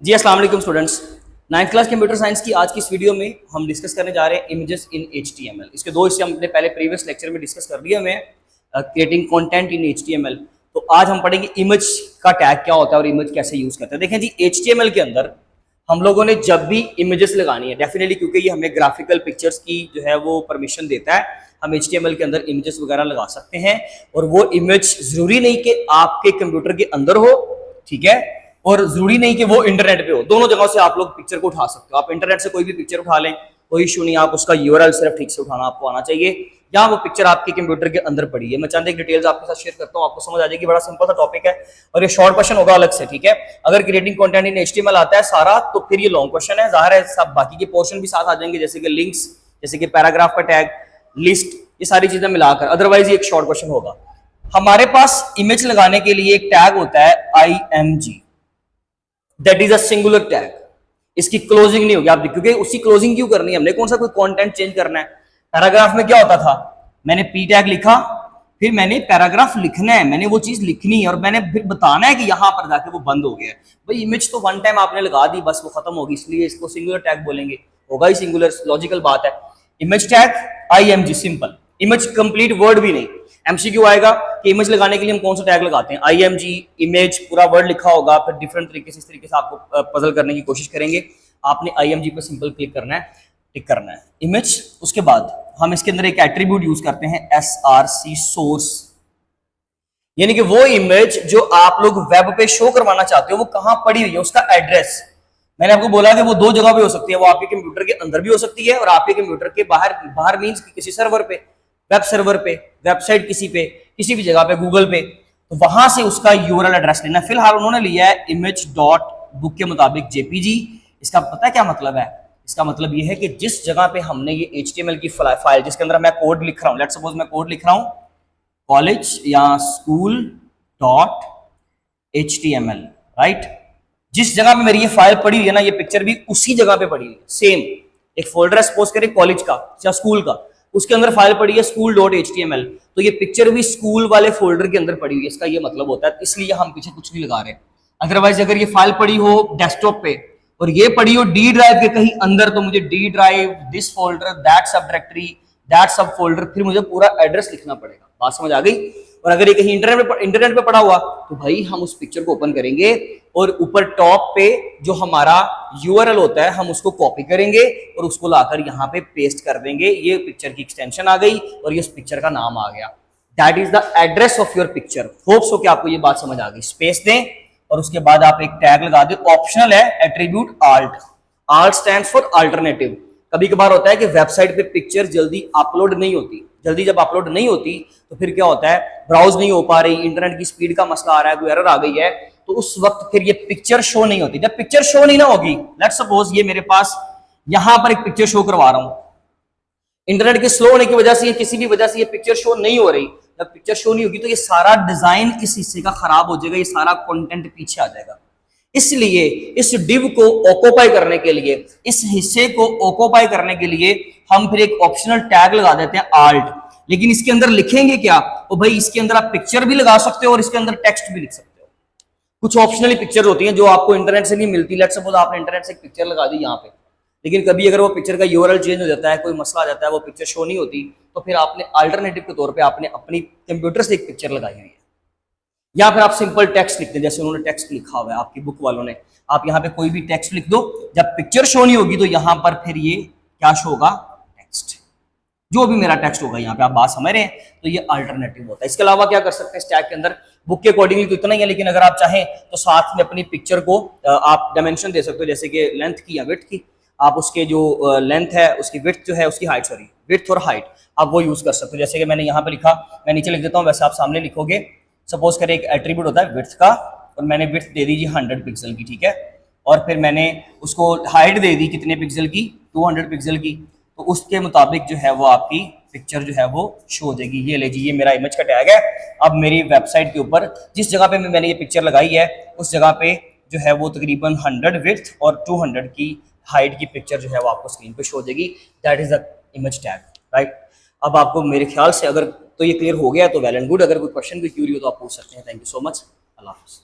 जी अस्सलाम वालेकुम students. 9th class computer science की आज की इस वीडियो में हम डिस्कस करने जा रहे हैं इमेजेस इन HTML। इसके दो हिस्से हमने पहले प्रीवियस लेक्चर में डिस्कस कर दिए हमें, क्रिएटिंग कंटेंट इन HTML। तो आज हम पढ़ेंगे इमेज का टैग क्या होता है और इमेज कैसे यूज करते हैं। देखें जी, HTML के अंदर हम लोगों ने जब भी इमेजेस लगानी है डेफिनेटली, क्योंकि ये हमें ग्राफिकल पिक्चर्स की जो है वो परमिशन देता है, हम HTML के अंदर इमेजेस वगैरह लगा सकते हैं। और वो इमेज जरूरी नहीं कि आपके कंप्यूटर के अंदर हो, ठीक है, और जरूरी नहीं कि वो इंटरनेट पे हो। दोनों जगहों से आप लोग पिक्चर को उठा सकते हो। आप इंटरनेट से कोई भी पिक्चर उठा लें, कोई इशू नहीं। आप उसका यूआरएल सिर्फ ठीक से उठाना आपको आना चाहिए, या वो पिक्चर आपके कंप्यूटर के अंदर पड़ी है। मैं चंद एक डिटेल्स आपके साथ शेयर करता हूँ, आपको समझ आ जाएगी। बड़ा सिंपल सा टॉपिक है और ये शॉर्ट क्वेश्चन होगा अलग से, ठीक है। अगर क्रिएटिंग कंटेंट इन HTML आता है सारा, तो फिर ये लॉन्ग क्वेश्चन है, जाहिर है सब बाकी के पोर्शन भी साथ आ जाएंगे, जैसे कि लिंक्स, जैसे कि पैराग्राफ का टैग, लिस्ट, ये सारी चीजें मिलाकर। अदरवाइज ये एक शॉर्ट क्वेश्चन होगा। हमारे पास इमेज लगाने के लिए एक टैग होता है IMG, that is a singular tag. इसकी क्लोजिंग नहीं होगी, आप देखोगे। उसकी क्लोजिंग क्यों करनी है हमने? कौन सा कोई कंटेंट चेंज करना है? पैराग्राफ में क्या होता था, मैंने पी टैग लिखा, फिर मैंने पैराग्राफ लिखना है, मैंने वो चीज लिखनी है और मैंने फिर बताना है कि यहां पर जाके वो बंद हो गया है। भाई इमेज तो वन टाइम आपने लगा दी, बस वो खत्म होगी, इसलिए इसको सिंगुलर टैग बोलेंगे। होगा ही सिंगुलर, लॉजिकल बात है। Image tag IMG, simple. Image complete word भी नहीं। MCQ आएगा कि इमेज लगाने के लिए हम कौन सा टैग लगाते हैं? IMG, इमेज, पूरा वर्ड लिखा होगा, फिर डिफरेंट तरीके से, इस तरीके से आपको पजल करने की कोशिश करेंगे। आपने IMG पर सिंपल क्लिक करना है, टिक करना है इमेज। उसके बाद हम इसके अंदर एक एट्रीब्यूट यूज करते हैं SRC, सोर्स, यानी कि वो इमेज जो आप लोग वेब पे शो करवाना चाहते हो वो कहां पड़ी हुई है, उसका एड्रेस। मैंने आपको बोला कि वो दो जगह पे हो सकती है, वो आपके कंप्यूटर के अंदर भी हो सकती है और आपके कंप्यूटर के बाहर। बाहर मींस किसी सर्वर पे, वेब सर्वर पे, वेबसाइट किसी पे, किसी भी जगह पे, गूगल पे, तो वहां से उसका यूआरएल एड्रेस लेना। फिलहाल उन्होंने लिया है image.book के मुताबिक JPG। इसका पता है क्या मतलब है? इसका मतलब ये है कि जिस जगह पे हमने ये HTML की फाइल, जिसके अंदर मैं कोड लिख रहा हूं, लेट्स सपोज मैं कोड लिख रहा हूं कॉलेज या स्कूल डॉट HTML, राइट। जिस जगह पे मेरी ये फाइल पड़ी हुई है ना, ये पिक्चर भी उसी जगह पे पड़ी हुई है, सेम। एक फोल्डर है सपोज करें कॉलेज का या स्कूल का, उसके अंदर फाइल पड़ी है school.html, तो ये पिक्चर भी स्कूल वाले फोल्डर के अंदर पड़ी हुई है। इसका ये मतलब होता है, इसलिए हम पीछे कुछ नहीं लगा रहे। अदरवाइज अगर ये फाइल पड़ी हो डेस्कटॉप पे और ये पड़ी हो D ड्राइव के कहीं अंदर, तो मुझे D drive, this folder, that सब डायरेक्टरी, दैट सब फोल्डर, फिर मुझे पूरा एड्रेस लिखना पड़ेगा। बात समझ आ गई? और अगर ये कहीं इंटरनेट पे पड़ा हुआ, तो भाई हम उस पिक्चर को ओपन करेंगे और ऊपर टॉप पे जो हमारा यूआरएल होता है हम उसको कॉपी करेंगे और उसको लाकर यहाँ पे पेस्ट कर देंगे। ये पिक्चर की एक्सटेंशन आ गई और ये उस पिक्चर का नाम आ गया। That is the address of your picture. Hope so कि आपको ये बात समझ आ गई। स्पेस दें और उसके बाद आप एक टैग लगा दें, ऑप्शनल है, attribute alt stands for alternative. कभी कभार होता है कि वेबसाइट पे पिक्चर जल्दी अपलोड नहीं होती। जल्दी जब अपलोड नहीं होती तो फिर क्या होता है, ब्राउज नहीं हो पा रही, इंटरनेट की स्पीड का मसला आ रहा है, कोई एरर आ गई है, तो उस वक्त फिर ये पिक्चर शो नहीं होती। जब पिक्चर शो नहीं ना होगी, लेट्स सपोज ये मेरे पास यहां पर एक पिक्चर शो करवा रहा हूं, इंटरनेट के स्लो होने की वजह से, किसी भी वजह से ये पिक्चर शो नहीं हो रही। जब पिक्चर शो नहीं होगी तो ये सारा डिजाइन इस हिस्से का खराब हो जाएगा, ये सारा कंटेंट पीछे आ जाएगा। इसलिए इस डिव को ऑक्यूपाई करने के लिए, इस हिस्से को ऑक्यूपाई करने के लिए हम फिर एक ऑप्शनल टैग लगा देते हैं आल्ट। लेकिन इसके अंदर लिखेंगे क्या? तो भाई इसके अंदर आप पिक्चर भी लगा सकते हो और इसके अंदर टेक्स्ट भी लिख सकते हो। कुछ ऑप्शनली पिक्चर होती हैं जो आपको इंटरनेट से नहीं मिलती। लेट्स सपोज आपने इंटरनेट से एक पिक्चर लगा दी यहाँ पे, लेकिन कभी अगर वो पिक्चर का यूआरएल चेंज हो जाता है, कोई मसला आ जाता है, वो पिक्चर शो नहीं होती, तो फिर आपने अल्टरनेटिव के तौर पे आपने अपनी कंप्यूटर से एक पिक्चर लगाई हुई है। या फिर आप सिंपल टेक्स्ट लिखते हैं, जैसे उन्होंने टेक्स्ट लिखा हुआ है आपकी बुक वालों ने, आप यहाँ पे कोई भी टेक्स्ट लिख दो। जब पिक्चर शो नहीं होगी तो यहाँ पर फिर ये क्या शो होगा? टेक्स्ट। जो भी मेरा टेक्स्ट होगा यहाँ पे, आप बात समझ रहे हैं? तो ये अल्टरनेटिव होता है। इसके अलावा क्या कर सकते हैं इस टैग के अंदर? बुक के अकॉर्डिंगली तो इतना ही है, लेकिन अगर आप चाहें तो साथ में अपनी पिक्चर को आप डायमेंशन दे सकते हो, जैसे कि लेंथ की या विड्थ की। आप उसके जो लेंथ है, उसकी विड्थ जो है, उसकी हाइट, सॉरी विड्थ और हाइट, आप वो यूज कर सकते हो। जैसे कि मैंने यहाँ पे लिखा, मैं नीचे लिख देता हूँ, वैसे आप सामने लिखोगे। सपोज करें एक एट्रीब्यूट होता है विड्थ का, और मैंने विड्थ दे दी 100 पिक्सल की, ठीक है। और फिर मैंने उसको हाइट दे दी कितने पिक्सल की? 200 पिक्सल की। तो उसके मुताबिक जो है वो आपकी पिक्चर जो है वो शो हो जाएगी। ये ले जी, ये मेरा इमेज का टैग है। अब मेरी वेबसाइट के ऊपर जिस जगह पे मैंने ये पिक्चर लगाई है, उस जगह पे जो है वो तकरीबन 100 विड्थ और 200 की हाइट की पिक्चर जो है वो आपको स्क्रीन पे शो हो जाएगी। That is the image tag, right. अब आपको मेरे ख्याल से अगर तो ये क्लियर हो गया तो वेल एंड गुड। अगर कोई क्वेश्चन, कोई क्यूरी हो तो आप पूछ सकते हैं। Thank you so much. अल्लाह हाफिज़।